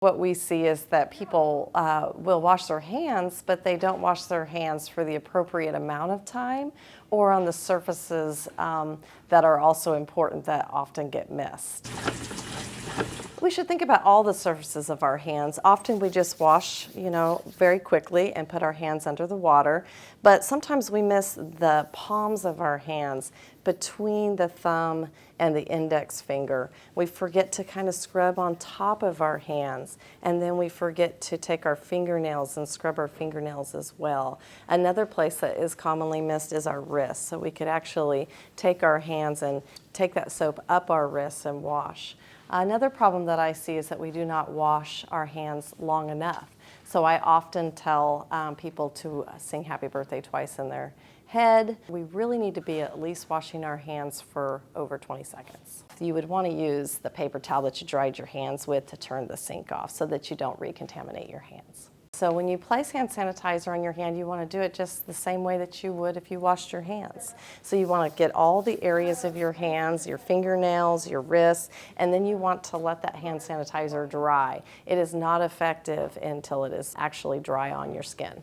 What we see is that people will wash their hands, but they don't wash their hands for the appropriate amount of time or on the surfaces that are also important that often get missed. We should think about all the surfaces of our hands. Often we just wash, very quickly and put our hands under the water, but sometimes we miss the palms of our hands between the thumb and the index finger. We forget to kind of scrub on top of our hands, and then we forget to take our fingernails and scrub our fingernails as well. Another place that is commonly missed is our wrists, so we could actually take our hands and take that soap up our wrists and wash. Another problem that I see is that we do not wash our hands long enough. So I often tell people to sing happy birthday twice in their head. We really need to be at least washing our hands for over 20 seconds. You would want to use the paper towel that you dried your hands with to turn the sink off so that you don't recontaminate your hands. So when you place hand sanitizer on your hand, you want to do it just the same way that you would if you washed your hands. So you want to get all the areas of your hands, your fingernails, your wrists, and then you want to let that hand sanitizer dry. It is not effective until it is actually dry on your skin.